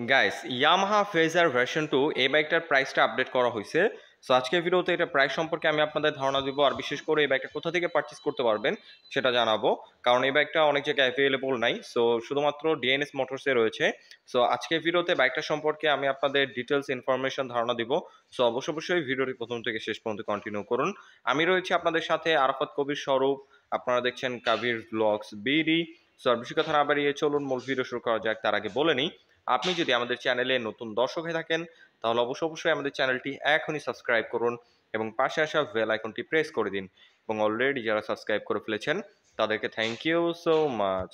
Guys Yamaha phasor version 2 এই বাইকটার প্রাইসটা আপডেট করা হয়েছে। সো আজকের ভিডিওতে এটা প্রাইস সম্পর্কে আমি আপনাদের ধারণা দিব, আর বিশেষ করে এই বাইকটা কোথা থেকে পারচেস করতে পারবেন সেটা জানাবো, কারণ এই বাইকটা অনেক জায়গায় অ্যাভেলেবল নাই। সো শুধুমাত্র ডিএনএস মোটরসে রয়েছে। সো আজকের ভিডিওতে বাইকটা সম্পর্কে আমি আপনাদের ডিটেলস ইনফরমেশন ধারণা দিব। সো অবশ্যই ভিডিওটি প্রথম থেকে শেষ পর্যন্ত কন্টিনিউ করুন। আমি রয়েছি আপনাদের সাথে আরাফাত কবির স্বরূপ। আপনারা দেখছেন কাবির ব্লগস বিডি। সো আর বেশি কথা না বাড়িয়ে চলুন মূল ভিডিও শুরু করা যাক। তার আগে বলে নিই, আপনি যদি আমাদের চ্যানেলে নতুন দর্শক হয়ে থাকেন তাহলে অবশ্যই আমাদের চ্যানেলটি এখনই সাবস্ক্রাইব করুন এবং পাশে আসা বেল আইকনটি প্রেস করে দিন। এবং অলরেডি যারা সাবস্ক্রাইব করে ফেলেছেন তাদেরকে thank you so much.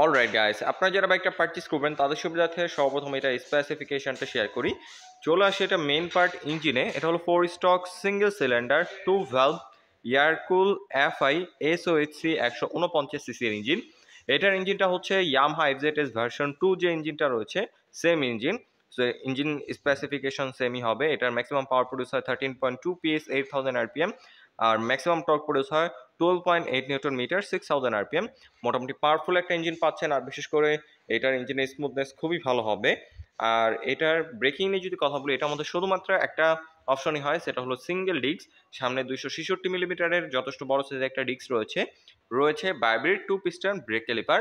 Alright guys, আপনারা যারা বাইকটা পারচেস করবেন তাদের সুবিধার্থে সর্বপ্রথম এটা স্পেসিফিকেশনটা শেয়ার করি। চলে আসে এটা মেইন পার্ট ইঞ্জিনে। এটা হলো 4 stroke single cylinder 2 valve air cool FI SOHC 149 CC এর ইঞ্জিন। এটার ইঞ্জিনটা হচ্ছে ইয়ামাহা এফজেডএস ভার্সন 2 যে ইঞ্জিনটা রয়েছে same engine. So engine specification সেমই হবে। এটার ম্যাক্সিমাম পাওয়ার প্রডিউস হয় 13.2 পিএস 8000 আরপিএম, আর ম্যাক্সিমাম টর্ক প্রডিউস হয় 12.8 নিউটন মিটার 6000 আরপিএম। মোটামুটি পাওয়ারফুল একটা ইঞ্জিন পাচ্ছেন, আর বিশেষ করে এটার ইঞ্জিনের স্মুথনেস খুবই ভালো হবে। আর এটার ব্রেকিং নিয়ে যদি কথা বলি, এটার মধ্যে শুধুমাত্র একটা অপশনই হয়, সেটা হলো সিঙ্গেল ডিস্ক। সামনে 266 মিলিমিটারের যথেষ্ট বড় সাইজের একটা ডিস্ক রয়েছে ভাইব্রেট 2 পিস্টন ব্রেক ক্যালিপার।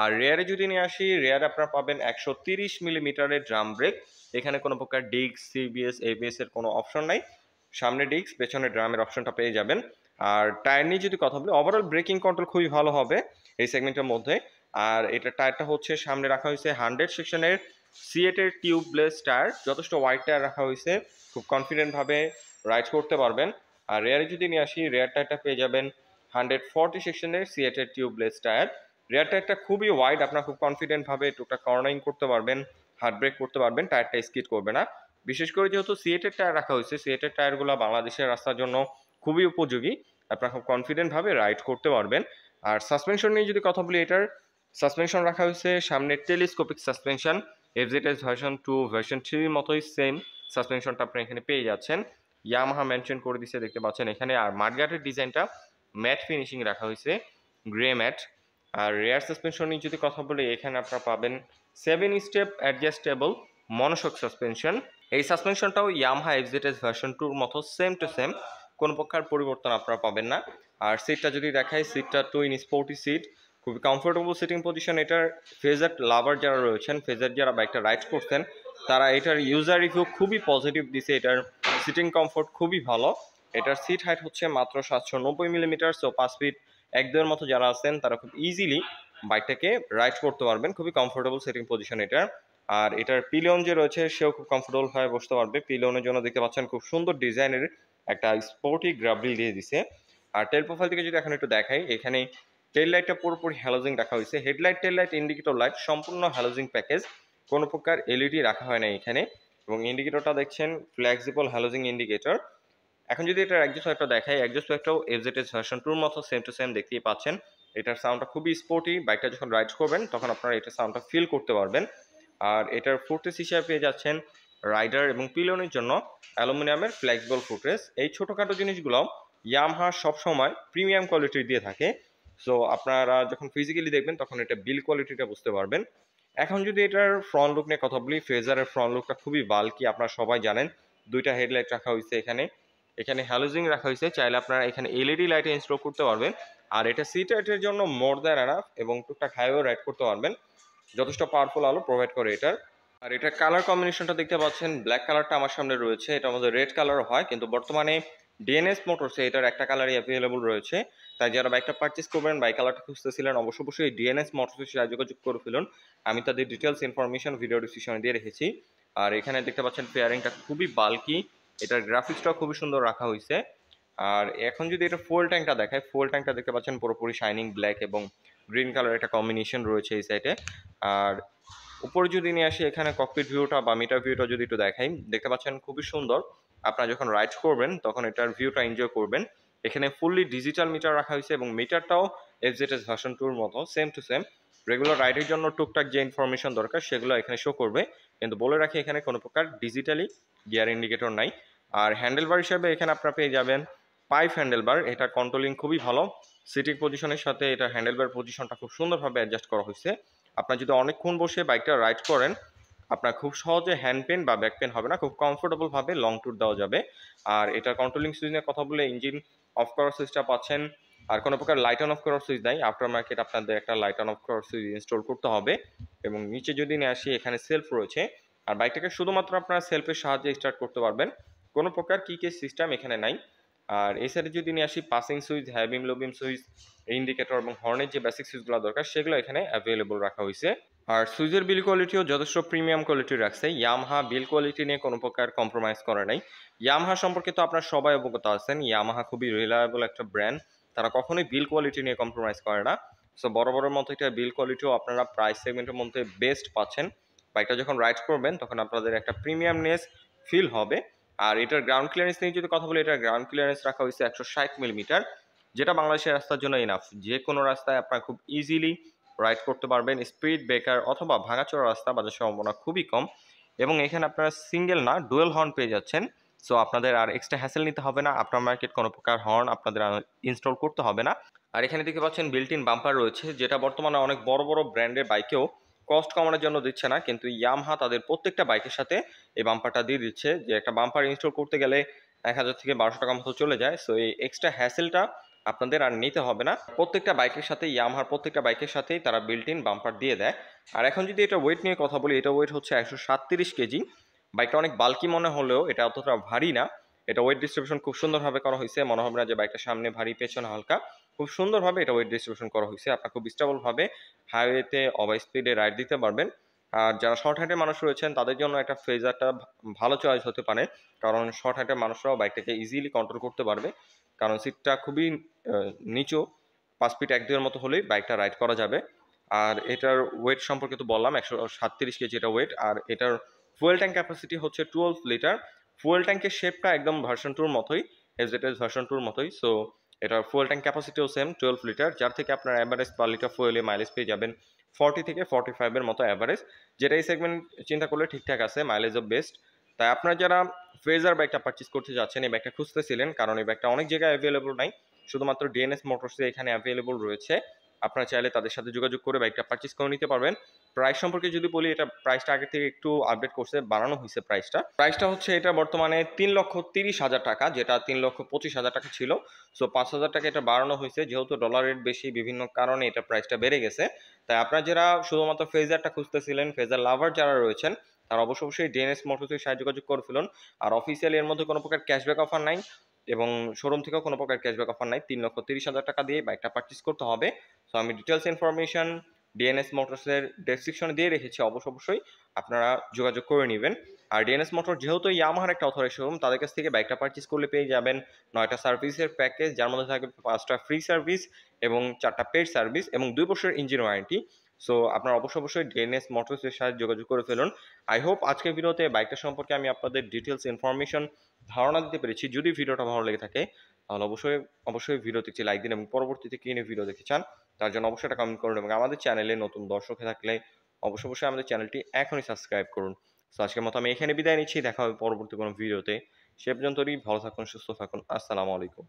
আর রেয়ারে যদি নিয়ে আসি, রেয়ারে আপনারা পাবেন 130 মিলিমিটারের ড্রাম ব্রেক। এখানে কোনো প্রকার ডিস্ক সিবিএস এবিএস এর কোনো অপশন নাই। সামনে ডিস্ক পেছনে ড্রামের অপশনটা পেয়ে যাবেন। আর টায়ার নিয়ে যদি কথা বলি, ওভারঅল ব্রেকিং কন্ট্রোল খুবই ভালো হবে এই সেগমেন্টের মধ্যে। আর এটা টায়ারটা হচ্ছে সামনে রাখা হয়েছে 100 সেকশনের সিএটের টিউবলেস টায়ার, যথেষ্ট ওয়াইড টায়ার রাখা হয়েছে, খুব কনফিডেন্টভাবে রাইড করতে পারবেন। আর রেয়ারে যদি নিয়ে আসি, রেয়ার টায়ারটা পেয়ে যাবেন 140 সেকশনের সিএটের টিউবলেস টায়ার। রেয়ার টায়ারটা খুবই ওয়াইড, আপনারা খুব কনফিডেন্টভাবে টুকটাক কর্নারিং করতে পারবেন, হার্ড ব্রেক করতে পারবেন, টায়ারটা স্কিড করবে না। বিশেষ করে যেহেতু সিএটের টায়ার রাখা হয়েছে, সিএটের টায়ারগুলো বাংলাদেশের রাস্তার জন্য খুবই উপযোগী, আপনারা খুব কনফিডেন্টভাবে রাইড করতে পারবেন। আর সাসপেনশন নিয়ে যদি কথা বলি, এটার সাসপেনশন রাখা হয়েছে সামনে telescopic suspension. FZS version 2 version 3 মতোই সেম সাসপেনশনটা আপনি এখানে পেয়ে যাচ্ছেন। ইয়ামাহা মেনশন করে দিচ্ছে, দেখতে পাচ্ছেন এখানে। আর মাডগার্ডের ডিজাইনটা ম্যাট ফিনিশিং রাখা হয়েছে, গ্রে ম্যাট। আর রেয়ার সাসপেনশন নিয়ে যদি কথা বলি, এখানে আপনারা পাবেন 7 স্টেপ অ্যাডজাস্টেবল মনোশক সাসপেনশন। এই সাসপেনশনটাও ইয়ামাহা এফজেডএস ভার্সন 2 মতো সেম টু সেম, কোনো প্রকার পরিবর্তন আপনারা পাবেন না। আর সিটটা যদি দেখাই, সিটটা টুইন স্পোর্টি সিট, খুবই কমফোর্টেবল সিটিং পজিশন। এটার ফেজার লাভার যারা রয়েছেন, ফেজার যারা বাইকটা রাইড করছেন, তারা এটার ইউজার রিভিউ খুবই পজিটিভ দিছে। এটার সিটিং কমফোর্ট খুবই ভালো। এটার সিট হাইট হচ্ছে মাত্র 790 মিলিমিটার। সো 5 ফিট 1-2 মতো যারা আছেন তারা খুব ইজিলি বাইকটাকে রাইড করতে পারবেন, খুবই কমফোর্টেবল সিটিং পজিশন এটার। আর এটার পিলিয়ন যে রয়েছে সেও খুব কমফোর্টেবল ভাবে বসতে পারবে। পিলিয়নের জন্য দেখতে পাচ্ছেন খুব সুন্দর ডিজাইনের একটা স্পোর্টি গ্রাবলি দিয়ে দিছে। আর টেল প্রোফাইল থেকে যদি এখন একটু দেখাই, এখানে টেল লাইটটা পুরোপুরি হ্যালোজিং রাখা হয়েছে। হেডলাইট, টেল লাইট, ইন্ডিকেটর লাইট সম্পূর্ণ হ্যালোজিং প্যাকেজ, কোনো প্রকার এলইডি রাখা হয় না এখানে। এবং ইন্ডিকেটরটা দেখছেন ফ্লেক্সিবল হ্যালোজিং ইন্ডিকেটর। এখন যদি এটার এক্সজস্ট ওয়েভটা দেখাই, এক্সজস্ট ওয়েভটাও এফজেডএস ভার্সন 2 মতো সেম টু সেম দেখতেই পাচ্ছেন। এটার সাউন্ডটা খুবই স্পোর্টি, বাইকটা যখন রাইড করবেন তখন আপনারা এটার সাউন্ডটা ফিল করতে পারবেন। আর এটার ফুটরেস হিসাবে পেয়ে যাচ্ছেন রাইডার এবং পিলিয়নের জন্য অ্যালুমিনিয়ামের ফ্লেক্সিবল ফুটরেস। এই ছোটোখাটো জিনিসগুলো ইয়ামাহা সবসময় প্রিমিয়াম কোয়ালিটির দিয়ে থাকে। সো আপনারা যখন ফিজিক্যালি দেখবেন তখন এটা বিল কোয়ালিটিটা বুঝতে পারবেন। এখন যদি এটার ফ্রন্ট লুক নিয়ে কথা বলি, ফেজারের ফ্রন্ট লুকটা খুবই বাল্কি, আপনারা সবাই জানেন। দুইটা হেডলাইট রাখা হয়েছে এখানে, এখানে হ্যালোজিং রাখা হয়েছে, চাইলে আপনারা এখানে এলইডি লাইটে ইনস্টল করতে পারবেন। আর এটা সিট হাইটের জন্য মোর দ্যান এনাফ, এবং টুকটাক হাইওয়ে রাইড করতে পারবেন, যথেষ্ট পাওয়ারফুল আলো প্রোভাইড করে এটার। আর এটার কালার কম্বিনেশনটা দেখতে পাচ্ছেন, ব্ল্যাক কালারটা আমার সামনে রয়েছে, এটার মধ্যে রেড কালারও হয়, কিন্তু বর্তমানে ডিএনএস মোটরসে এটার একটা কালারই অ্যাভেলেবল রয়েছে। তাই যারা বাইকটা পারচেস করবেন, বাই কালারটা খুঁজতেছিলেন, অবশ্যই ডিএনএস মোটরসের সাথে যোগাযোগ করে ফেলুন। আমি তাদের ডিটেলস ইনফরমেশন ভিডিও ডিসক্রিপশনে দিয়ে রেখেছি। আর এখানে দেখতে পাচ্ছেন ফেয়ারিংটা খুবই বাল্কি, এটার গ্রাফিক্সটাও খুবই সুন্দর রাখা হয়েছে। আর এখন যদি এটা ফুয়েল ট্যাঙ্কটা দেখায়, ফুয়েল ট্যাঙ্কটা দেখতে পাচ্ছেন পুরোপুরি শাইনিং ব্ল্যাক এবং গ্রিন কালার একটা কম্বিনেশন রয়েছে এই সাইডে। আর উপরে যদি নিয়ে আসি, এখানে ককপিট ভিউটা বা মিটার ভিউটা যদি একটু দেখাই, দেখতে পাচ্ছেন খুবই সুন্দর। আপনারা যখন রাইড করবেন তখন এটার ভিউটা এনজয় করবেন। এখানে ফুললি ডিজিটাল মিটার রাখা হয়েছে এবং মিটারটাও এফজেডএস ভার্সন 2 মতো সেম টু সেম। রেগুলার রাইডের জন্য টুকটাক যে ইনফরমেশন দরকার সেগুলো এখানে শো করবে, কিন্তু বলে রাখি এখানে কোনো প্রকার ডিজিটালি গিয়ার ইন্ডিকেটর নাই। আর হ্যান্ডেলবার হিসাবে এখানে আপনারা পেয়ে যাবেন পাইপ হ্যান্ডেলবার, এটা কন্ট্রোলিং খুবই ভালো, সিটিং পজিশনের সাথে এটা হ্যান্ডেলবার পজিশনটা খুব সুন্দরভাবে অ্যাডজাস্ট করা হয়েছে। আপনার যদি অনেকক্ষণ বসে বাইকটা রাইড করেন, আপনার খুব সহজে হ্যান্ড পেন বা ব্যাক পেন হবে না, খুব কমফোর্টেবলভাবে লং ট্যুর দেওয়া যাবে। আর এটা কন্ট্রোলিং সুইচ নিয়ে কথা বলে ইঞ্জিন অফ করার সুইচটা পাচ্ছেন। আর কোনো প্রকার লাইট অন অফ করার সুইচ নাই, আফটার মার্কেট আপনাদের একটা লাইট অন অফ করার সুইচ ইনস্টল করতে হবে। এবং নিচে যদি নিয়ে আসি, এখানে সেলফ রয়েছে। আর বাইকটাকে শুধুমাত্র আপনারা সেলফের সাহায্যে স্টার্ট করতে পারবেন, কোনো প্রকার কিকের সিস্টেম এখানে নাই। আর এই সাইডে যদি নিয়ে আসি, পাসিং সুইচ, হাই বিম, লো বিম সুইচ, ইন্ডিকেটর এবং হর্নের যে বেসিক সুইচগুলো দরকার সেগুলো এখানে অ্যাভেলেবল রাখা হয়েছে। আর সুইচের বিল কোয়ালিটিও যথেষ্ট প্রিমিয়াম কোয়ালিটি রাখছে। ইয়ামাহা বিল কোয়ালিটি নিয়ে কোনো প্রকার কম্প্রোমাইজ করে নাই। ইয়ামাহা সম্পর্কে তো আপনারা সবাই অবগত আছেন, ইয়ামাহা খুবই রিলায়েবল একটা ব্র্যান্ড, তারা কখনোই বিল কোয়ালিটি নিয়ে কম্প্রোমাইজ করে না। সো বড় বড়ের মতো এটা বিল কোয়ালিটিও আপনারা প্রাইস সেগমেন্টের মধ্যে বেস্ট পাচ্ছেন। বাইকটা যখন রাইড করবেন তখন আপনাদের একটা প্রিমিয়ামনেস ফিল হবে। আর এটার গ্রাউন্ড ক্লিয়ারেন্স নিয়ে যদি কথা বলি, এটার গ্রাউন্ড ক্লিয়ারেন্স রাখা হয়েছে 160 মিলিমিটার, যেটা বাংলাদেশের রাস্তার জন্য ইনাফ। যে কোনো রাস্তায় আপনারা খুব ইজিলি রাইড করতে পারবেন। স্পিড ব্রেকার অথবা ভাঙাচোরা রাস্তা বাজার সম্ভাবনা খুবই কম। এবং এখানে আপনারা সিঙ্গেল না, ডুয়েল হর্ন পেয়ে যাচ্ছেন। সো আপনাদের আর এক্সট্রা হ্যাসেল নিতে হবে না, আফটার মার্কেট কোনো প্রকার হর্ন আপনাদের ইনস্টল করতে হবে না। আর এখানে দেখতে পাচ্ছেন বিল্ট ইন বাম্পার রয়েছে, যেটা বর্তমানে অনেক বড় বড় ব্র্যান্ডের বাইকেও কস্ট কমানোর জন্য দিচ্ছে না, কিন্তু ইয়ামাহা তাদের প্রত্যেকটা বাইকের সাথে এই বাম্পারটা দিয়ে দিচ্ছে। যে একটা বাম্পার ইনস্টল করতে গেলে 1000 থেকে 1200 টাকা মতো চলে যায়। সো এই এক্সট্রা হ্যাসেলটা আপনাদের আর নিতে হবে না। প্রত্যেকটা বাইকের সাথে, ইয়ামাহার প্রত্যেকটা বাইকের সাথেই তারা বিল্ট ইন বাম্পার দিয়ে দেয়। আর এখন যদি এটা ওয়েট নিয়ে কথা বলি, এটা ওয়েট হচ্ছে 137 কেজি। বাইকটা অনেক বাল্কি মনে হলেও এটা অতটা ভারী না। এটা ওয়েট ডিস্ট্রিবিউশন খুব সুন্দরভাবে করা হয়েছে, মনে হবে না যে বাইকটা সামনে ভারী পেছনে হালকা। খুব সুন্দরভাবে এটা ওয়েট ডিস্ট্রিবিউশন করা হয়েছে, আপনার খুব স্টেবলভাবে হাইওয়েতে ওভার স্পিডে রাইড দিতে পারবেন। আর যারা শর্ট হাইটের মানুষ রয়েছেন তাদের জন্য একটা ফেজারটা ভালো চয়েস হতে পারে, কারণ শর্ট হাইটের মানুষরাও বাইকটাকে ইজিলি কন্ট্রোল করতে পারবে, কারণ সিটটা খুবই নিচু। 5 ফিট 1-2 মতো হলেই বাইকটা রাইড করা যাবে। আর এটার ওয়েট সম্পর্কে তো বললাম, 137 কেজি এটা ওয়েট। আর এটার ফুয়েল ট্যাঙ্ক ক্যাপাসিটি হচ্ছে 12 লিটার। ফুয়েল ট্যাঙ্কের শেপটা একদম ভার্সন 2 মতোই, এফজেডএস ভার্সন 2 মতোই। সো এটার ফুয়েল ট্যাঙ্ক ক্যাপাসিটিও সেম 12 লিটার, যার থেকে আপনার অ্যাভারেজ পার লিটার ফুয়েলে মাইলেজ পেয়ে যাবেন 40 থেকে 45 মতো অ্যাভারেজ, যেটা এই সেগমেন্ট চিন্তা করলে ঠিকঠাক আছে, মাইলেজও বেস্ট। তাই আপনারা যারা ফেজার বাইকটা পারচেস করতে যাচ্ছেন, এই বাইকটা খুঁজতেছিলেন, কারণ এই বাইকটা অনেক জায়গায় অ্যাভেলেবল নাই, শুধুমাত্র ডিএনএস মোটরসে এখানে অ্যাভেলেবল রয়েছে। আপনারা চাইলে তাদের সাথে যোগাযোগ করে বাইকটা পারচেস করে নিতে পারবেন। প্রাইস সম্পর্কে যদি বলি, এটা প্রাইসটা আগে থেকে একটু আপডেট করছে, বাড়ানো হয়েছে প্রাইসটা হচ্ছে এটা বর্তমানে 3,30,000 টাকা, যেটা 3,25,000 টাকা ছিল। সো 5,000 টাকা এটা বাড়ানো হয়েছে, যেহেতু ডলার রেট বেশি, বিভিন্ন কারণে এটা প্রাইসটা বেড়ে গেছে। তাই আপনারা যারা শুধুমাত্র ফেজারটা খুঁজতেছিলেন, ফেজার লাভার যারা রয়েছেন, তারা অবশ্যই ডিএনএস মোটরসের সাথে যোগাযোগ করে ফেলুন। আর অফিসিয়ালি এর মধ্যে কোনো প্রকার ক্যাশব্যাক অফার নাই, এবং শোরুম থেকেও কোনো প্রকার ক্যাশব্যাক অফার নাই। 3,30,000 টাকা দিয়ে বাইকটা পারচেস করতে হবে। সো আমি ডিটেলস ইনফরমেশন ডিএনএস মোটরসের ডেসক্রিপশনে দিয়ে রেখেছি, অবশ্যই আপনারা যোগাযোগ করে নেবেন। আর ডিএনএস মোটর যেহেতু ইয়ামাহার একটা অথরাইজড শোরুম, তাদের কাছ থেকে বাইকটা পারচেস করলে পেয়ে যাবেন 9টা সার্ভিসের প্যাকেজ, যার মধ্যে থাকবে 5টা ফ্রি সার্ভিস এবং 4টা পেড সার্ভিস এবং 2 বছরের ইঞ্জিন ওয়ারেন্টি। সো আপনারা অবশ্যই ডিএনএস মোটরসের সাথে যোগাযোগ করে ফেলুন। আই হোপ আজকের ভিডিওতে বাইকটা সম্পর্কে আমি আপনাদের ডিটেলস ইনফরমেশন ধারণা দিতে পেরেছি। যদি ভিডিওটা ভালো লেগে থাকে তাহলে অবশ্যই ভিডিওতে একটি লাইক দিন, এবং পরবর্তীতে কি নিয়ে ভিডিও দেখতে চান তার জন্য অবশ্যই একটা কমেন্ট করুন, এবং আমাদের চ্যানেলে নতুন দর্শক হয়ে থাকলে অবশ্যই আমাদের চ্যানেলটি এখনই সাবস্ক্রাইব করুন। তো আজকের মতো আমি এখানে বিদায় নিচ্ছি, দেখা হবে পরবর্তী কোনো ভিডিওতে। সে পর্যন্তই ভালো থাকুন, সুস্থ থাকুন, আসসালামু আলাইকুম।